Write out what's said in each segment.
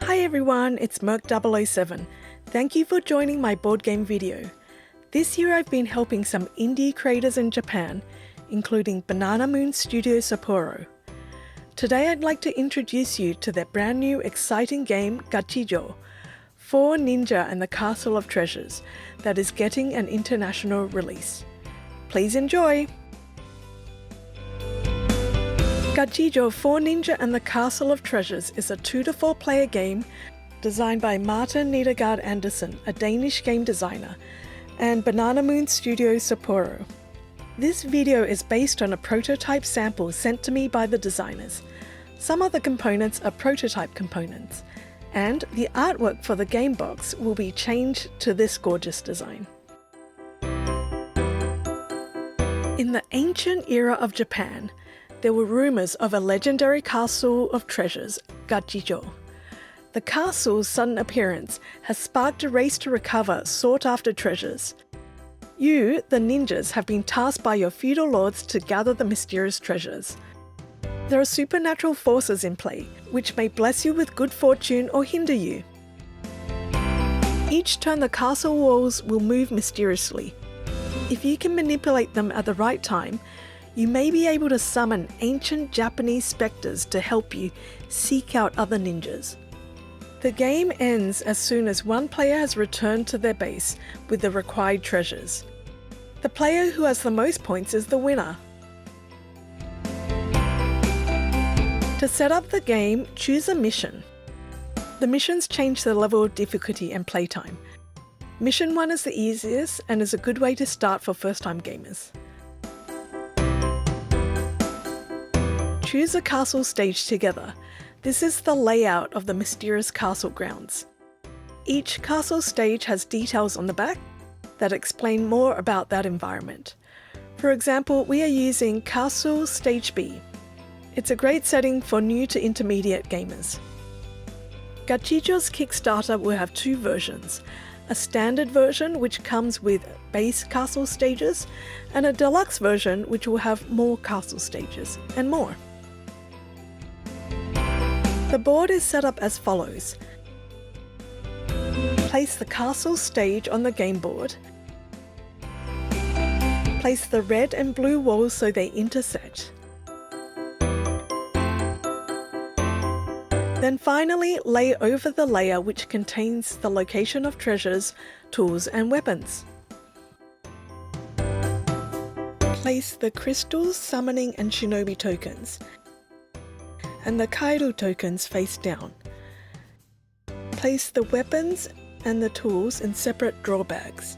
Hi everyone, it's Merc007. Thank you for joining my board game video. This year I've been helping some indie creators in Japan, including Banana Moon Studio Sapporo. Today I'd like to introduce you to their brand new exciting game GACHIJO, 4 Ninja and the Castle of Treasures, that is getting an international release. Please enjoy! GACHIJO 4 Ninja and the Castle of Treasures is a 2 to 4 player game designed by Nedergaard Andersen, a Danish game designer, and Banana Moon Studio Sapporo. This video is based on a prototype sample sent to me by the designers. Some of the components are prototype components, and the artwork for the game box will be changed to this gorgeous design. In the ancient era of Japan, there were rumours of a legendary castle of treasures, GACHIJO. The castle's sudden appearance has sparked a race to recover sought-after treasures. You, the ninjas, have been tasked by your feudal lords to gather the mysterious treasures. There are supernatural forces in play, which may bless you with good fortune or hinder you. Each turn the castle walls will move mysteriously. If you can manipulate them at the right time, you may be able to summon ancient Japanese spectres to help you seek out other ninjas. The game ends as soon as one player has returned to their base with the required treasures. The player who has the most points is the winner. To set up the game, choose a mission. The missions change the level of difficulty and playtime. Mission 1 is the easiest and is a good way to start for first-time gamers. Choose a castle stage together. This is the layout of the mysterious castle grounds. Each castle stage has details on the back that explain more about that environment. For example, we are using Castle Stage B. It's a great setting for new to intermediate gamers. GACHIJO's Kickstarter will have 2 versions. A standard version which comes with base castle stages, and a deluxe version which will have more castle stages, and more. The board is set up as follows. Place the castle stage on the game board. Place the red and blue walls so they intersect. Then finally lay over the layer which contains the location of treasures, tools and weapons. Place the crystals, summoning and shinobi tokens, and the Kairu tokens face down. Place the weapons and the tools in separate drawer bags.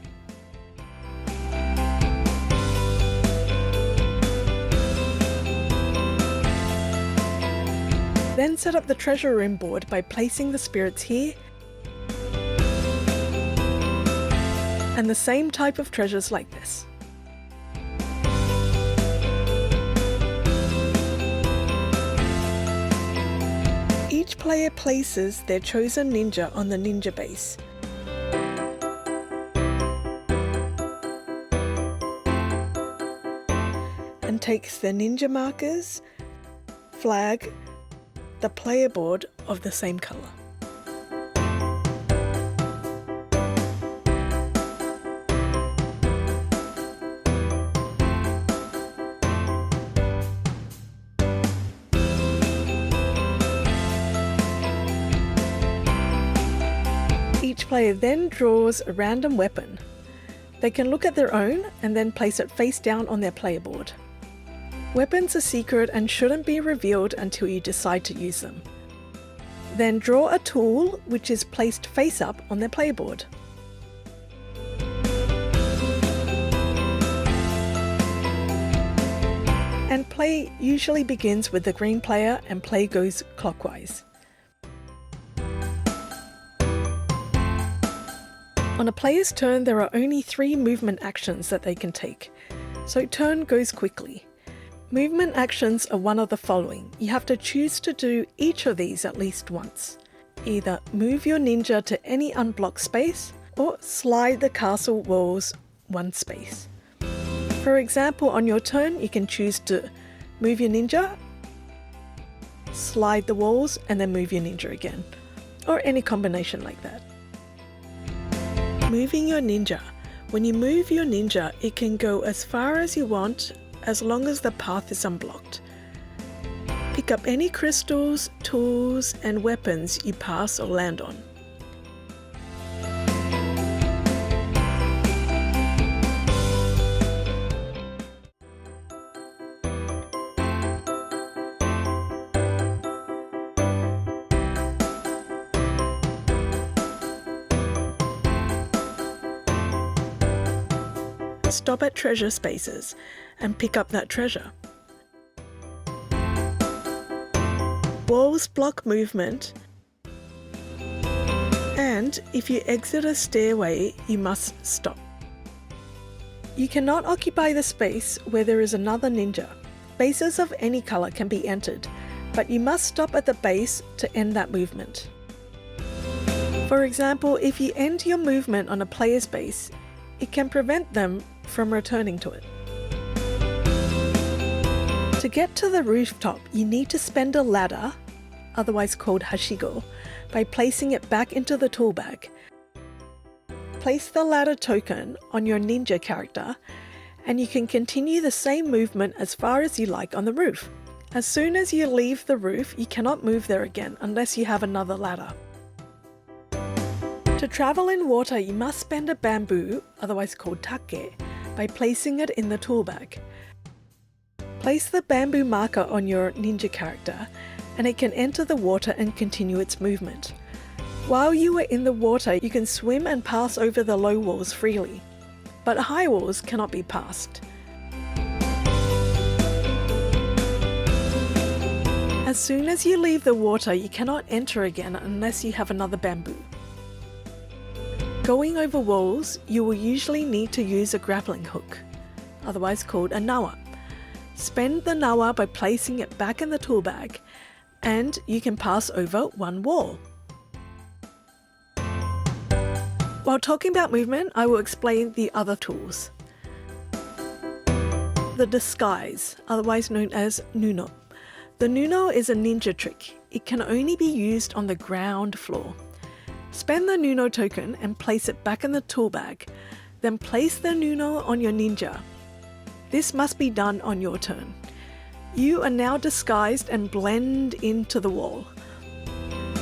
Then set up the treasure room board by placing the spirits here and the same type of treasures like this. Each player places their chosen ninja on the ninja base. And takes their ninja markers, flag, the player board of the same colour. Each player then draws a random weapon. They can look at their own and then place it face down on their player board. Weapons are secret and shouldn't be revealed until you decide to use them. Then draw a tool which is placed face up on their player board. And play usually begins with the green player and play goes clockwise. On a player's turn, there are only 3 movement actions that they can take, so turn goes quickly. Movement actions are one of the following. You have to choose to do each of these at least once. Either move your ninja to any unblocked space, or slide the castle walls 1 space. For example, on your turn, you can choose to move your ninja, slide the walls, and then move your ninja again. or any combination like that. Moving your ninja. When you move your ninja, it can go as far as you want as long as the path is unblocked. Pick up any crystals, tools, and weapons you pass or land on. Stop at treasure spaces and pick up that treasure. Walls block movement, and if you exit a stairway, you must stop. You cannot occupy the space where there is another ninja. Bases of any color can be entered, but you must stop at the base to end that movement. For example, if you end your movement on a player's base, it can prevent them from returning to it. To get to the rooftop, you need to spend a ladder, otherwise called hashigo, by placing it back into the tool bag. Place the ladder token on your ninja character, and you can continue the same movement as far as you like on the roof. As soon as you leave the roof, you cannot move there again unless you have another ladder. To travel in water, you must spend a bamboo, otherwise called take, by placing it in the tool bag. Place the bamboo marker on your ninja character, and it can enter the water and continue its movement. While you are in the water, you can swim and pass over the low walls freely, but high walls cannot be passed. As soon as you leave the water, you cannot enter again unless you have another bamboo. Going over walls, you will usually need to use a grappling hook, otherwise called a nawa. Spend the nawa by placing it back in the tool bag, and you can pass over one wall. While talking about movement, I will explain the other tools. The disguise, otherwise known as nuno. The nuno is a ninja trick. It can only be used on the ground floor. Spend the nuno token and place it back in the tool bag. Then place the nuno on your ninja. This must be done on your turn. You are now disguised and blend into the wall.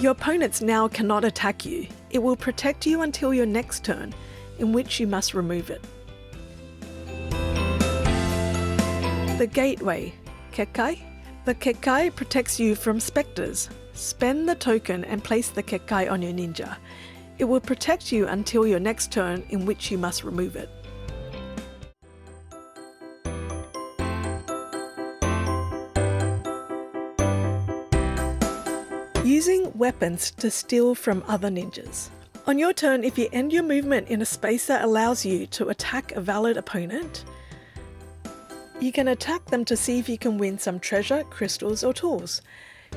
Your opponents now cannot attack you. It will protect you until your next turn, in which you must remove it. The gateway, kekai. The kekai protects you from spectres. Spend the token and place the kekai on your ninja. It will protect you until your next turn, in which you must remove it. Using weapons to steal from other ninjas. On your turn, if you end your movement in a space that allows you to attack a valid opponent, you can attack them to see if you can win some treasure, crystals, or tools.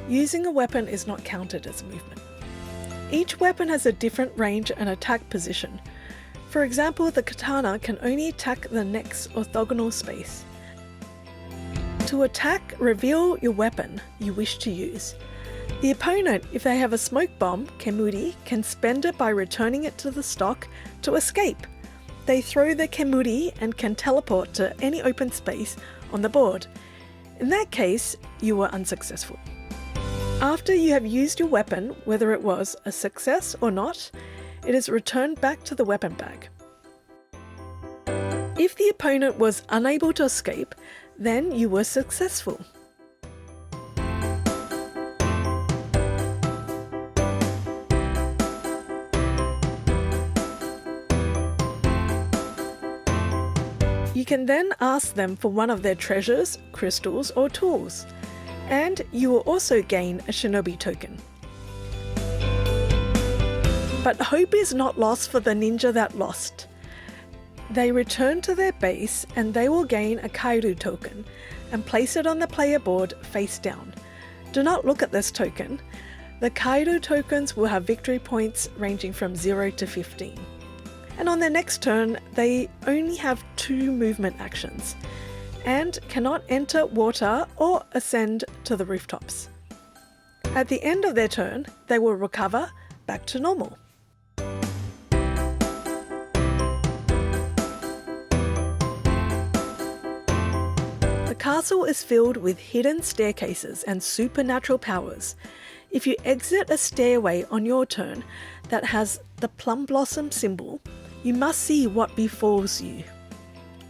Using a weapon is not counted as a movement. Each weapon has a different range and attack position. For example, the katana can only attack the next orthogonal space. To attack, reveal your weapon you wish to use. The opponent, if they have a smoke bomb, kemuri, can spend it by returning it to the stock to escape. They throw the kemuri and can teleport to any open space on the board. In that case, you were unsuccessful. After you have used your weapon, whether it was a success or not, it is returned back to the weapon bag. If the opponent was unable to escape, then you were successful. You can then ask them for one of their treasures, crystals, or tools. And you will also gain a shinobi token. But hope is not lost for the ninja that lost. They return to their base and they will gain a kairu token and place it on the player board face down. Do not look at this token. The kairu tokens will have victory points ranging from 0 to 15. And on their next turn, they only have 2 movement actions and cannot enter water or ascend to the rooftops. At the end of their turn, they will recover, back to normal. The castle is filled with hidden staircases and supernatural powers. If you exit a stairway on your turn that has the plum blossom symbol, you must see what befalls you.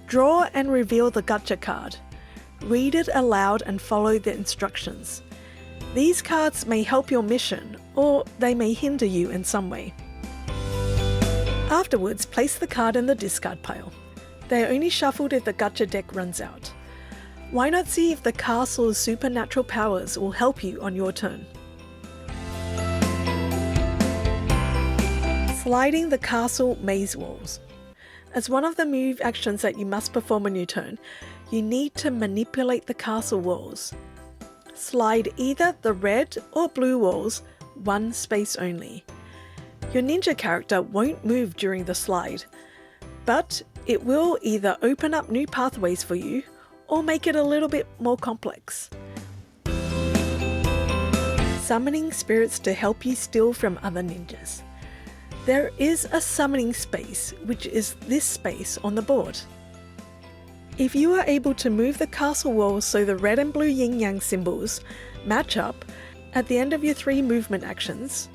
Draw and reveal the gacha card. Read it aloud and follow the instructions. These cards may help your mission, or they may hinder you in some way. Afterwards, place the card in the discard pile. They are only shuffled if the gacha deck runs out. Why not see if the castle's supernatural powers will help you on your turn? Sliding the castle maze walls. As one of the move actions that you must perform on your turn, you need to manipulate the castle walls. Slide either the red or blue walls, one space only. Your ninja character won't move during the slide, but it will either open up new pathways for you or make it a little bit more complex. Summoning spirits to help you steal from other ninjas. There is a summoning space, which is this space on the board. If you are able to move the castle walls so the red and blue yin-yang symbols match up at the end of your 3 movement actions,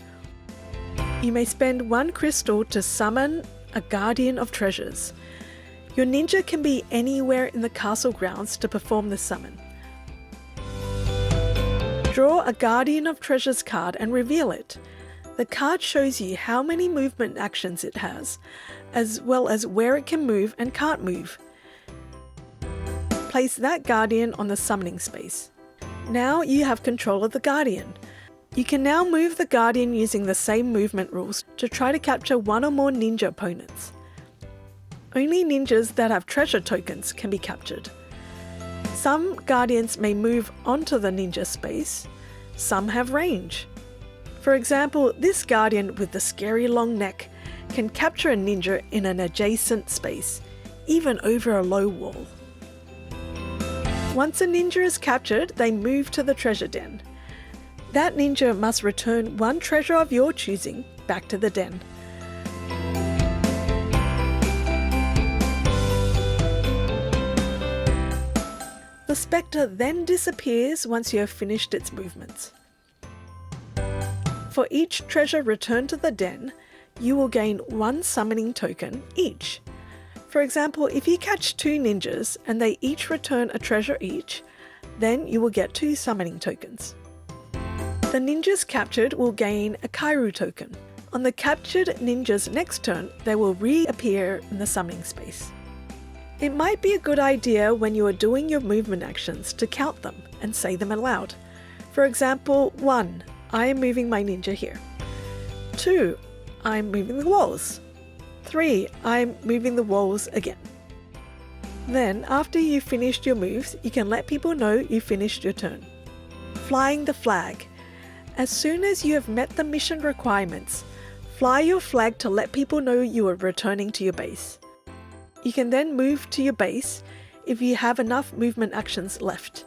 you may spend 1 crystal to summon a guardian of treasures. Your ninja can be anywhere in the castle grounds to perform the summon. Draw a guardian of treasures card and reveal it. The card shows you how many movement actions it has, as well as where it can move and can't move. Place that guardian on the summoning space. Now you have control of the guardian. You can now move the guardian using the same movement rules to try to capture 1 or more ninja opponents. Only ninjas that have treasure tokens can be captured. Some guardians may move onto the ninja space, some have range. For example, this guardian with the scary long neck can capture a ninja in an adjacent space, even over a low wall. Once a ninja is captured, they move to the treasure den. That ninja must return 1 treasure of your choosing back to the den. The spectre then disappears once you have finished its movements. For each treasure returned to the den, you will gain 1 summoning token each. For example, if you catch 2 ninjas and they each return a treasure each, then you will get 2 summoning tokens. The ninjas captured will gain a Kairu token. On the captured ninja's next turn, they will reappear in the summoning space. It might be a good idea when you are doing your movement actions to count them and say them aloud. For example, 1. I am moving my ninja here. 2. I am moving the walls. 3. I am moving the walls again. Then, after you've finished your moves, you can let people know you finished your turn. Flying the flag. As soon as you have met the mission requirements, fly your flag to let people know you are returning to your base. You can then move to your base if you have enough movement actions left.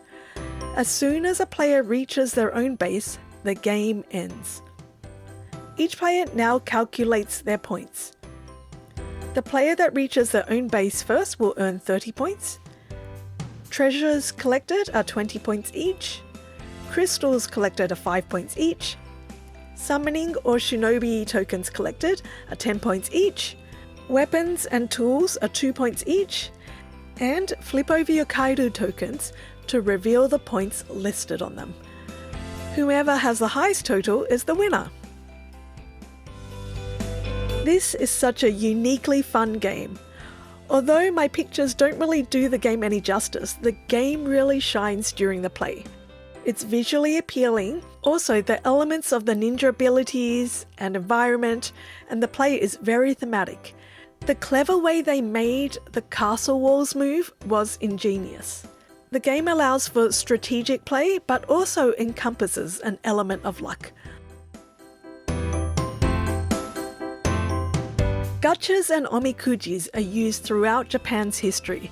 As soon as a player reaches their own base, the game ends. Each player now calculates their points. The player that reaches their own base first will earn 30 points. Treasures collected are 20 points each. Crystals collected are 5 points each. Summoning or shinobi tokens collected are 10 points each. Weapons and tools are 2 points each. And flip over your Kairu tokens to reveal the points listed on them. Whoever has the highest total is the winner. This is such a uniquely fun game. Although my pictures don't really do the game any justice, the game really shines during the play. It's visually appealing. Also, the elements of the ninja abilities and environment and the play is very thematic. The clever way they made the castle walls move was ingenious. The game allows for strategic play, but also encompasses an element of luck. Gachas and omikujis are used throughout Japan's history.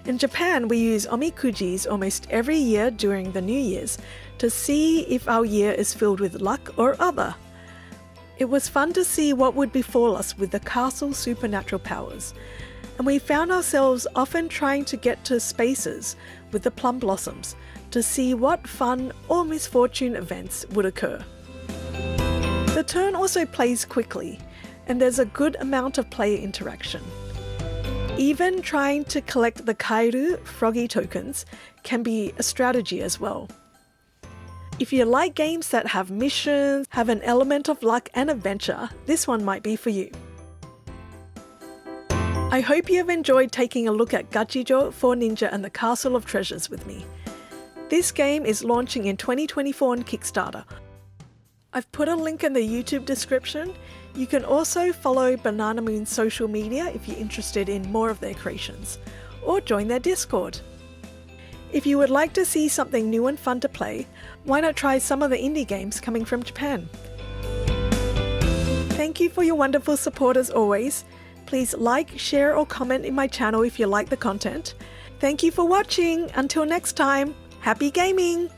In Japan, we use omikujis almost every year during the New Year's to see if our year is filled with luck or other. It was fun to see what would befall us with the castle's supernatural powers, and we found ourselves often trying to get to spaces with the plum blossoms to see what fun or misfortune events would occur. The turn also plays quickly, and there's a good amount of player interaction. Even trying to collect the Kairu froggy tokens can be a strategy as well. If you like games that have missions, have an element of luck and adventure, this one might be for you. I hope you have enjoyed taking a look at GACHIJO for Ninja and the Castle of Treasures with me. This game is launching in 2024 on Kickstarter. I've put a link in the YouTube description. You can also follow Banana Moon's social media if you're interested in more of their creations, or join their Discord. If you would like to see something new and fun to play, why not try some of the indie games coming from Japan? Thank you for your wonderful support as always. Please like, share or comment in my channel if you like the content. Thank you for watching. Until next time, happy gaming!